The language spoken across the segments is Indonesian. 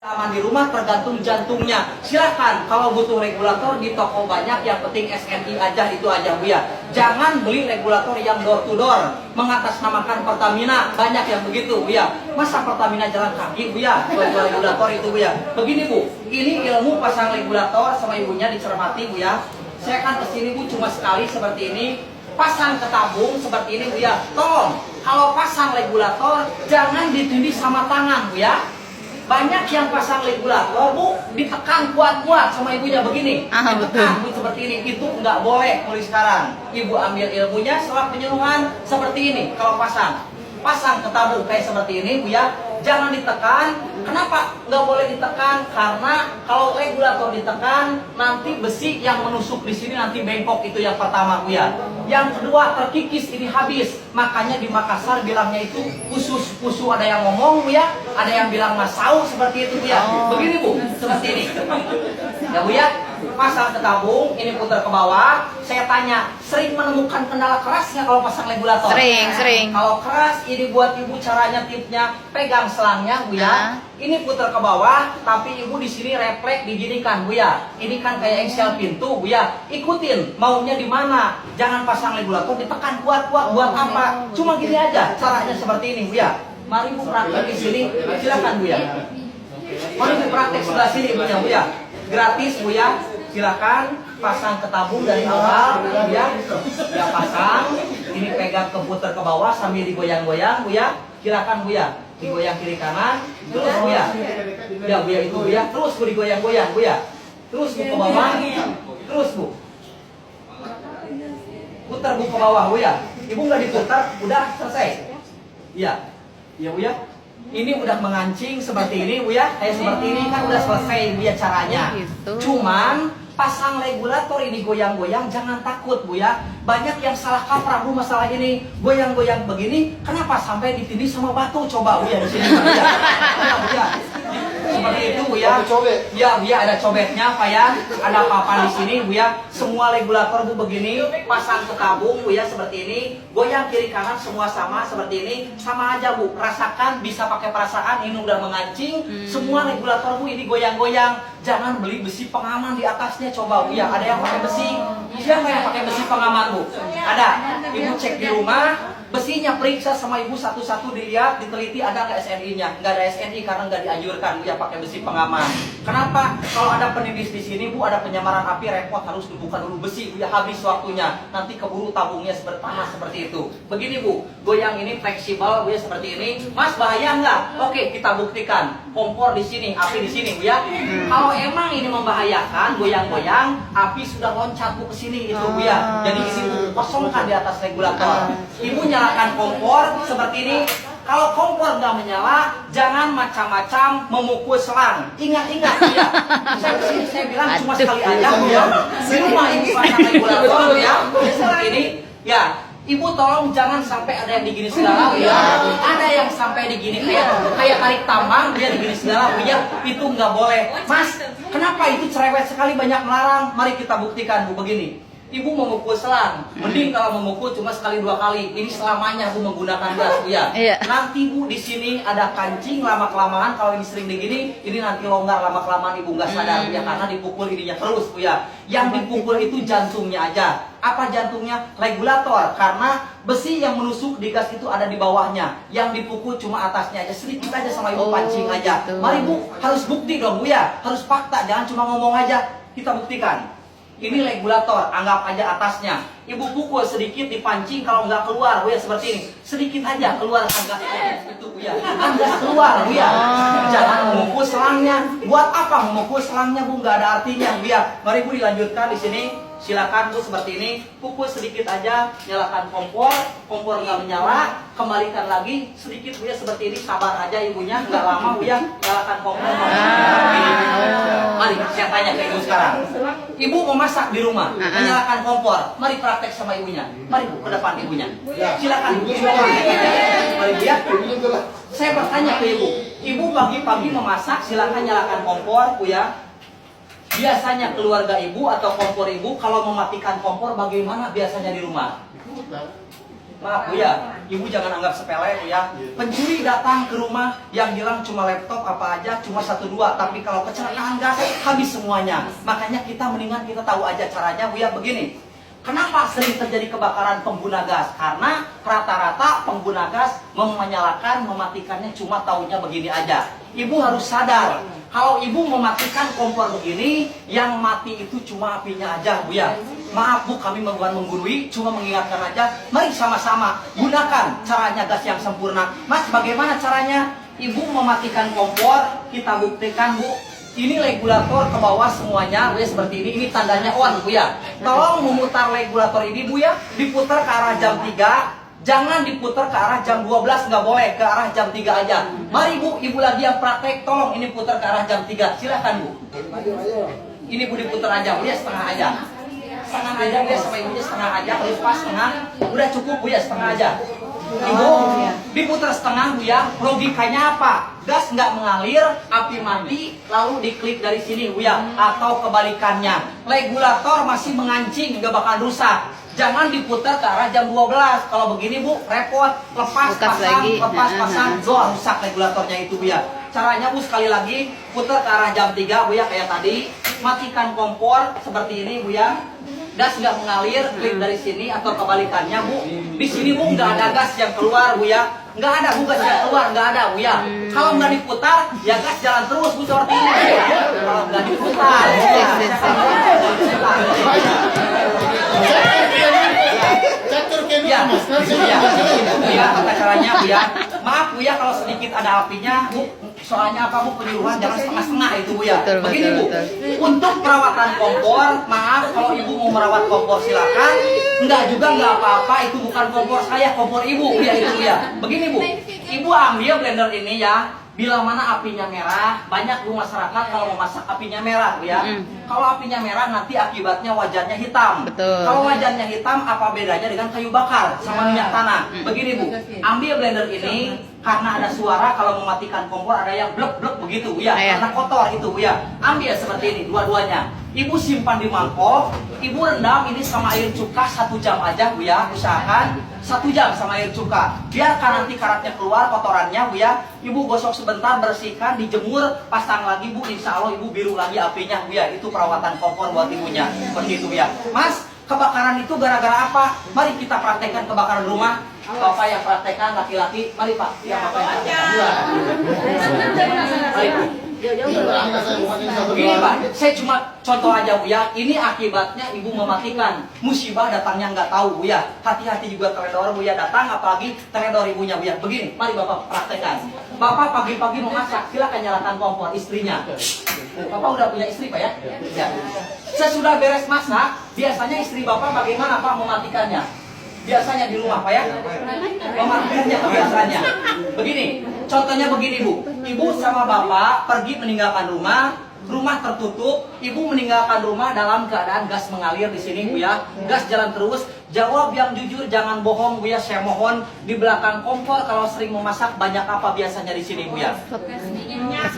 Aman di rumah tergantung jantungnya. Silahkan kalau butuh regulator di toko banyak, yang penting SNI aja, itu aja Bu ya. Jangan beli regulator yang door to door mengatasnamakan Pertamina, banyak yang begitu Bu ya. Masa Pertamina jalan kaki Bu ya, jual regulator itu Bu ya. Begini Bu, ini ilmu pasang regulator sama ibunya dicermati Bu ya. Saya kan kesini Bu cuma sekali seperti ini, pasang ke tabung seperti ini Bu ya. Tolong kalau pasang regulator jangan ditindih sama tangan Bu ya. Banyak yang pasang regulator Bu ditekan kuat-kuat sama ibunya begini, ditekan Bu seperti ini, itu nggak boleh mulai sekarang. Ibu ambil ilmunya setelah penyuluhan seperti ini. Kalau pasang ke tabung kayak seperti ini Bu ya, jangan ditekan. Kenapa nggak boleh ditekan? Karena kalau regulator ditekan nanti besi yang menusuk di sini nanti bengkok, itu yang pertama Bu ya. Yang kedua terkikis, ini habis. Makanya di Makassar bilangnya itu usus-usu, ada yang ngomong Bu ya, ada yang bilang masau seperti itu Bu ya. Begini Bu, seperti ini. Ya Bu ya, pasang ke tabung, ini putar ke bawah. Saya tanya, sering menemukan kendala kerasnya kalau pasang regulator? Sering. Kalau keras, ini buat ibu caranya, tipnya, pegang selangnya Bu ya. Ini putar ke bawah, tapi ibu di sini refleks diginikan Bu ya. Ini kan kayak engsel pintu Bu ya. Ikutin maunya di mana. Jangan pasang regulator ditekan kuat-kuat, buat apa? Cuma gini aja, caranya seperti ini Bu ya. Mari Bu praktek di sini, silakan Bu ya. Mari Bu praktek sebelah sini Bu ya. Gratis Bu ya. Silakan pasang ke tabung dari awal Bu ya. Ya pasang, ini pegang keputar ke bawah sambil digoyang-goyang Bu ya. Silakan Bu ya. Digoyang kiri kanan, terus Bu ya. Ya Bu ya, itu Bu ya. Terus Bu digoyang-goyang Bu ya. Terus Bu ke bawah, terus Bu. Putar Bu ke bawah Bu ya. Ibu nggak diputar, udah selesai. Iya. Iya Bu ya. Ini udah mengancing seperti ini Bu ya. Kayak seperti ini kan udah selesai Bu ya caranya. Cuman pasang regulator ini goyang-goyang, jangan takut Bu ya. Banyak yang salah kaprah Bu masalah ini. Goyang-goyang begini, kenapa sampai ditindih sama batu? Coba Bu ya di sini Bu ya. Bu ya. Seperti itu Bu ya. Ya Bu ya, ada cobeknya Pak ya. Ada papan di sini Bu ya. Semua regulator Bu begini, pasang ke tabung Bu ya seperti ini. Goyang kiri kanan semua sama seperti ini. Sama aja Bu, rasakan, bisa pakai perasaan, ini udah mengancing. Semua regulator Bu ini goyang-goyang. Jangan beli besi pengaman di atasnya, coba Bu ya. Ada yang pakai besi? Siapa yang pakai besi pengaman Bu? Ada. Ibu cek di rumah, besinya periksa sama ibu satu-satu, dilihat, diteliti ada nggak SNI-nya. Nggak ada SNI karena nggak dianjurkan Bu ya pakai besi pengaman. Kenapa? Kalau ada penindis di sini Bu, ada penyamaran api, repot, harus dibuka dulu besi Bu ya, habis waktunya. Nanti keburu tabungnya panas seperti itu. Begini Bu, goyang ini fleksibel Bu ya seperti ini. Mas bahaya nggak? Oke, kita buktikan. Kompor di sini, api di sini Bu ya. Kalau emang ini membahayakan, goyang-goyang, api sudah loncat Bu ke sini itu Bu ya. Jadi ini Bu kosongkan di atas regulator. Ibu nyalakan kompor seperti ini. Kalau kompor nggak menyala, jangan macam-macam memukul selang. Ingat-ingat Bu ya. Saya kesini saya bilang cuma sekali aja Bu ya. Di rumah ibu pasang regulator Bu ya. Seperti ini. Ya. Ibu tolong jangan sampai ada yang digini segala Bu ya. Ada yang sampai digini kayak tarik tambang dia digini segala Bu ya. Itu nggak boleh. Mas, kenapa itu cerewet sekali, banyak melarang? Mari kita buktikan Bu begini. Ibu memukul selang, mending kalau memukul cuma sekali dua kali. Ini selamanya Bu menggunakan gas Bu ya. Nanti Bu di sini ada kancing, lama kelamaan kalau ini sering digini, ini nanti longgar lama kelamaan Ibu nggak sadar Bu ya, karena dipukul ininya terus Bu ya. Yang dipukul itu jantungnya aja. Apa jantungnya? Regulator, karena besi yang menusuk di gas itu ada di bawahnya. Yang dipukul cuma atasnya aja, sedikit aja sama Ibu pancing aja. Mari Bu, harus bukti dong Bu ya, harus fakta, jangan cuma ngomong aja. Kita buktikan. Ini regulator, anggap aja atasnya. Ibu pukul sedikit, dipancing, kalau nggak keluar Bu ya seperti ini. Sedikit aja keluar gasnya itu Bu ya. Nggak keluar Bu ya. Jangan memukul selangnya. Buat apa memukul selangnya Bu? Nggak ada artinya Bu ya. Mari Bu dilanjutkan di sini. Silakan Bu seperti ini, pukul sedikit aja, nyalakan kompor nggak menyala, kembalikan lagi sedikit Bu ya seperti ini, sabar aja ibunya, nggak lama Bu ya, nyalakan kompor. Mari saya tanya ke ibu sekarang, ibu mau masak di rumah, menyalakan kompor, mari praktek sama ibunya, mari Bu ke depan ibunya, silakan Bu. Mari Bu ya. Saya bertanya ke ibu pagi-pagi memasak, silakan nyalakan kompor Bu ya. Biasanya keluarga ibu atau kompor ibu kalau mematikan kompor bagaimana biasanya di rumah? Maaf Bu ya, Ibu jangan anggap sepele Bu ya. Pencuri datang ke rumah, yang hilang cuma laptop apa aja, cuma 1-2. Tapi kalau kecelakaan gas, habis semuanya. Makanya kita mendingan kita tahu aja caranya Bu ya. Begini, kenapa sering terjadi kebakaran pengguna gas? Karena rata-rata pengguna gas menyalakan, mematikannya cuma taunya begini aja. Ibu harus sadar, kalau ibu mematikan kompor begini, yang mati itu cuma apinya aja Bu ya. Maaf Bu, kami bukan menggurui, cuma mengingatkan aja. Mari sama-sama gunakan caranya gas yang sempurna. Mas, bagaimana caranya? Ibu mematikan kompor, kita buktikan Bu. Ini regulator ke bawah semuanya, Bu ya, seperti ini. Ini tandanya on Bu ya. Tolong memutar regulator ini Bu ya, diputar ke arah jam 3. Jangan diputar ke arah jam 12, nggak boleh, ke arah jam 3 aja. Mari Bu, Ibu lagi yang praktek, tolong ini putar ke arah jam 3. Silahkan Bu. Ini Bu diputar aja, Bu ya, setengah aja. Setengah aja Bu ya, sama Ibunya setengah aja, harus pas setengah. Udah cukup Bu ya, setengah aja. Ibu diputar setengah Bu ya, logikanya apa? Gas nggak mengalir, api mati, lalu diklik dari sini Bu ya, atau kebalikannya. Regulator masih mengancing, nggak bakal rusak. Jangan diputar ke arah jam 12. Kalau begini Bu, repot. Lepas pasang, rusak regulatornya itu Bu ya. Caranya Bu, sekali lagi, putar ke arah jam 3 Bu ya, kayak tadi. Matikan kompor seperti ini Bu ya. Gas nggak mengalir, klik dari sini atau kebalikannya Bu. Di sini Bu nggak ada gas yang keluar Bu ya. Nggak ada Bu gas yang keluar, nggak ada Bu ya. Kalau nggak diputar, ya gas jalan terus Bu seperti ini. Kalau nggak diputar, ya, kata caranya Bu ya. Maaf Bu ya kalau sedikit ada apinya Bu. Soalnya apa Bu, penyuluhan jangan setengah-setengah itu Bu ya. Begini Bu, untuk perawatan kompor, maaf kalau Ibu mau merawat kompor silakan. Enggak juga nggak apa-apa, itu bukan kompor saya, kompor Ibu ya itu ya. Begini Bu, Ibu ambil blender ini ya. Bila mana apinya merah, banyak Bu masyarakat kalau mau masak apinya merah Bu ya. Kalau apinya merah nanti akibatnya wajannya hitam. Kalau wajannya hitam, apa bedanya dengan kayu bakar sama minyak tanah? Begini Bu, ambil blender ini, karena ada suara kalau mematikan kompor ada yang blek-blek begitu Bu ya, karena kotor itu Bu ya. Ambil seperti ini dua-duanya. Ibu simpan di mangkok, Ibu rendam ini sama air cuka 1 jam aja Bu ya, usahakan 1 jam sama air cuka. Biarkan nanti karatnya keluar kotorannya Bu ya. Ibu gosok sebentar, bersihkan, dijemur, pasang lagi Bu, insya Allah Ibu biru lagi apinya Bu ya. Itu perawatan kompor buat ibunya, seperti itu ya. Mas, kebakaran itu gara-gara apa? Mari kita praktekkan kebakaran rumah. Bapak yang praktekkan, laki-laki, mari Pak. Ya, Bapak yang praktekkan. Mari Bu. Begini Pak, saya cuma contoh aja Bu ya. Ini akibatnya Ibu mematikan. Musibah datangnya nggak tahu Bu ya. Hati-hati juga teledor Bu ya datang, apalagi teledor ibunya Bu ya. Begini, mari Bapak praktekkan. Bapak pagi-pagi mau masak, silakan nyalakan kompor istrinya. Bapak udah punya istri Pak ya? Ya. Sesudah beres masak, biasanya istri Bapak bagaimana Pak mematikannya? Biasanya di rumah Pak ya? Mematikannya biasanya. Begini, contohnya begini Bu. Ibu sama Bapak pergi meninggalkan rumah, rumah tertutup, Ibu meninggalkan rumah dalam keadaan gas mengalir di sini Bu ya. Gas jalan terus. Jawab yang jujur, jangan bohong Bu ya, saya mohon. Di belakang kompor kalau sering memasak banyak apa biasanya di sini Bu ya?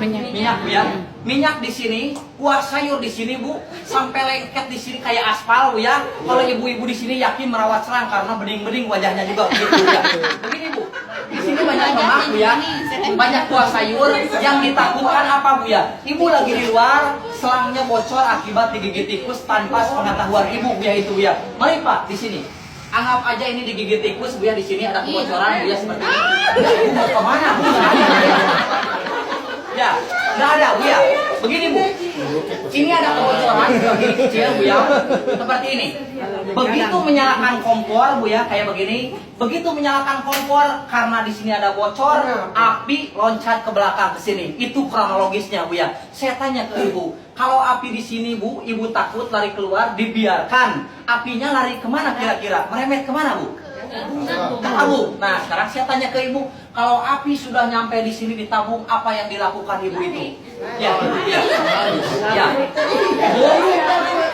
Minyak Bu ya. Minyak di sini, kuah sayur di sini Bu, sampai lengket di sini kayak aspal Bu ya. Kalau ibu-ibu di sini yakin merawat serang karena bening-bening wajahnya juga begitu Bu ya. Begini Bu, di sini banyak lemak Bu ya. Banyak kuah sayur, yang ditakutkan apa Bu ya? Ibu lagi di luar, selangnya bocor akibat digigit tikus tanpa pengetahuan Ibu Bu ya itu Bu ya. Mari Pak di sini. Anggap aja ini digigit tikus Bu ya, di sini ada kebocoran Bu ya seperti ini. Ya, Ibu mau kemana Bu? Ya, nggak ada Bu ya. Begini Bu, ini ada kebocoran begini kecil Bu ya, seperti ini. Begitu menyalakan kompor Bu ya, kayak begini. Begitu menyalakan kompor, karena di sini ada bocor, api loncat ke belakang ke sini. Itu kronologisnya Bu ya. Saya tanya ke Ibu, kalau api di sini Bu, Ibu takut lari keluar, dibiarkan. Apinya lari kemana kira-kira? Merembet kemana Bu? Tabung. Nah, sekarang saya tanya ke Ibu, kalau api sudah nyampe di sini ditabung, apa yang dilakukan Ibu itu? Ya, ya, Bu,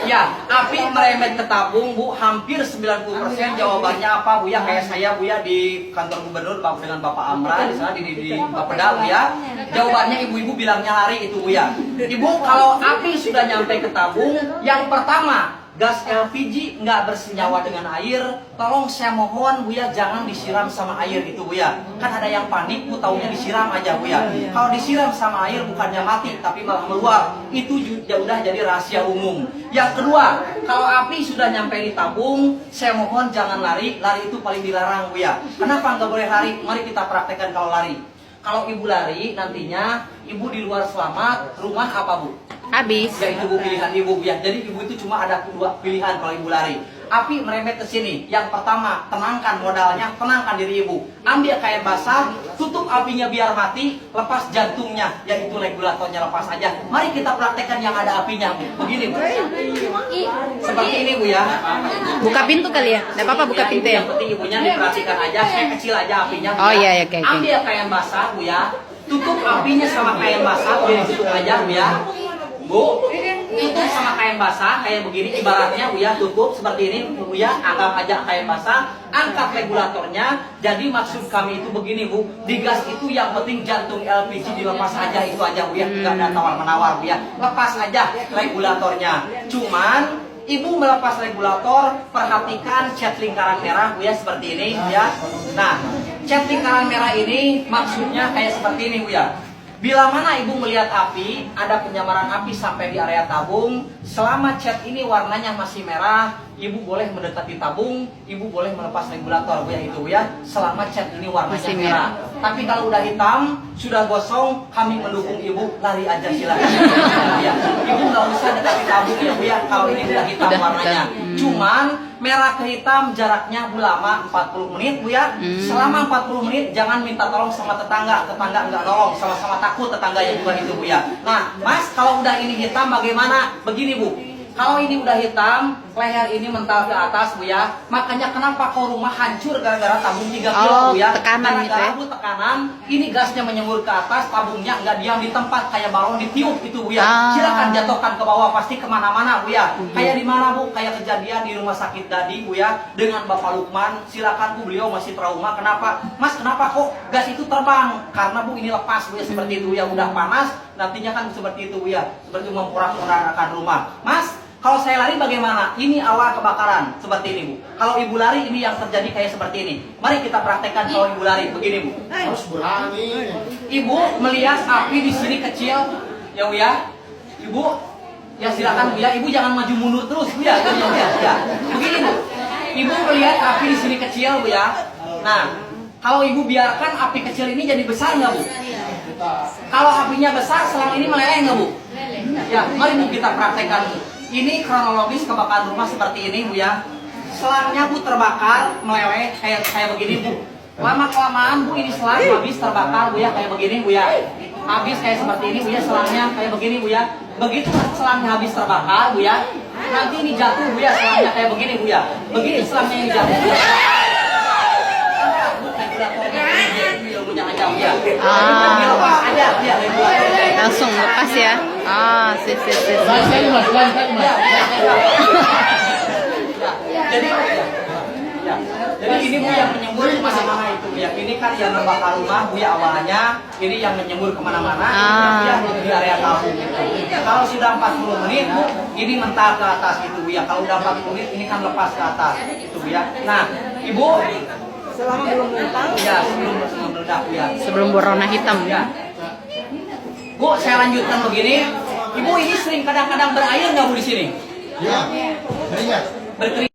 ya, api merembet ke tabung Bu, hampir 90% jawabannya apa Bu ya? Kayak saya Bu ya di kantor gubernur dengan Bapak Amra di sana di Bapeda Bu ya. Jawabannya ibu-ibu bilangnya lari itu Bu ya. Ibu, kalau api sudah nyampe ke tabung, yang pertama gas LPG nggak bersenyawa dengan air, tolong saya mohon Bu ya jangan disiram sama air gitu Bu ya. Kan ada yang panik Bu taunya disiram aja Bu ya. Kalau disiram sama air bukannya mati tapi malah meluap. Itu udah jadi rahasia umum. Yang kedua, kalau api sudah nyampe di tabung, saya mohon jangan lari. Lari itu paling dilarang Bu ya. Kenapa nggak boleh lari? Mari kita praktekkan kalau lari. Kalau ibu lari, nantinya ibu di luar selamat, rumah apa Bu? Habis. Ya itu Bu pilihan ibu ya. Jadi ibu itu cuma ada dua pilihan kalau ibu lari. Api merembet ke sini. Yang pertama, tenangkan modalnya, tenangkan diri ibu. Ambil kain basah, tutup apinya biar mati, lepas jantungnya, yaitu regulatornya lepas aja. Mari kita praktekkan yang ada apinya Bu. Begini Bu. Seperti ini Bu ya. Buka pintu kali ya? Tidak apa-apa buka pintu ya. Yang penting ibunya diperhatikan aja, saya kecil aja apinya Bu, Oh ya. iya, ya, oke. Ambil kain basah Bu ya. Tutup apinya sama kain basah, jadi tutup aja Bu ya. Bu, tutup sama kain basah kayak begini ibaratnya Bu ya, tutup seperti ini Bu ya, anggap aja kain basah, angkat regulatornya. Jadi maksud kami itu begini Bu, di gas itu yang penting jantung LPG dilepas aja, itu aja Bu ya, enggak ada tawar-menawar Bu ya. Lepas aja regulatornya. Cuman ibu melepas regulator, perhatikan cat lingkaran merah Bu ya, seperti ini Bu ya. Nah, cat lingkaran merah ini maksudnya kayak seperti ini Bu ya. Bila mana ibu melihat api, ada penyamaran api sampai di area tabung, selama cat ini warnanya masih merah, ibu boleh mendekati tabung, ibu boleh melepas regulator Bu ya, itu Bu ya, selama cat ini warnanya masih merah. Tapi kalau udah hitam, sudah gosong, kami mendukung ibu, lari aja silakan. Ya, ibu nggak usah dekati tabung ya Bu ya, kalau ini udah hitam warnanya. Cuman merah ke hitam jaraknya Bu lama 40 menit Bu ya. Selama 40 menit jangan minta tolong sama tetangga nggak nolong, sama-sama takut tetangga ya juga itu Bu ya. Nah Mas, kalau udah ini hitam bagaimana? Begini Bu, kalau ini udah hitam, leher ini mental ke atas Bu ya. Makanya kenapa kau rumah hancur gara-gara tabung 3 kilo Bu ya. Tekanan gitu ya. Bu tekanan, ini gasnya menyembur ke atas, tabungnya nggak diam di tempat kayak balon ditiup itu Bu ya. Silakan jatuhkan ke bawah, pasti kemana-mana Bu ya. Kayak di mana Bu? Kayak kejadian di rumah sakit tadi Bu ya dengan Bapak Lukman. Silakan Bu, beliau masih trauma. Kenapa? Mas, kenapa kok gas itu terbang? Karena Bu ini lepas Bu ya, seperti itu ya, udah panas, nantinya kan seperti itu Bu ya, seperti memporak-porandakan rumah. Mas, kalau saya lari bagaimana? Ini awal kebakaran, seperti ini Bu. Kalau ibu lari, ini yang terjadi kayak seperti ini. Mari kita praktekkan kalau ibu lari, begini Bu. Harus berani. Ibu melihat api di sini kecil, ya Bu ya. Ibu, ya silakan Bu ya. Ibu jangan maju mundur terus Bu ya. Ya. Begini Bu. Ibu melihat api di sini kecil Bu ya. Nah, kalau ibu biarkan api kecil ini jadi besar nggak Bu? Kalau apinya besar, selang ini meleleh nggak Bu? Ya, mari Bu kita praktekkan Bu. Ini kronologis kebakaran rumah seperti ini Bu ya. Selangnya Bu terbakar, meleleh kayak begini Bu. Lama-kelamaan Bu ini selang habis terbakar Bu ya, kayak begini Bu ya. Habis kayak seperti ini Bu ya, selangnya kayak begini Bu ya. Begitu selangnya habis terbakar Bu ya, nanti ini jatuh Bu ya, selangnya kayak begini Bu ya. Begini selangnya ini jatuh Bu ya. Dilepas aja ya. Langsung lepas ya. Sip. Jadi ini Bu yang menyembur kemana-mana itu Bu ya. Ini kan yang membakar rumah Bu ya awalnya. Ini yang menyembur kemana-mana. Ya di area tabung itu. Kalau sudah 40 menit Bu, ini mental ke atas itu Bu ya. Kalau udah 40 menit ini kan lepas ke atas itu Bu ya. Nah, Ibu selama belum meledak ya, sebelum meledak ya. Sebelum berwarna hitam ya. Bu, saya lanjutkan begini. Ibu ini sering kadang-kadang berair nggak Bu di sini? Iya. Iya. Berkeringat.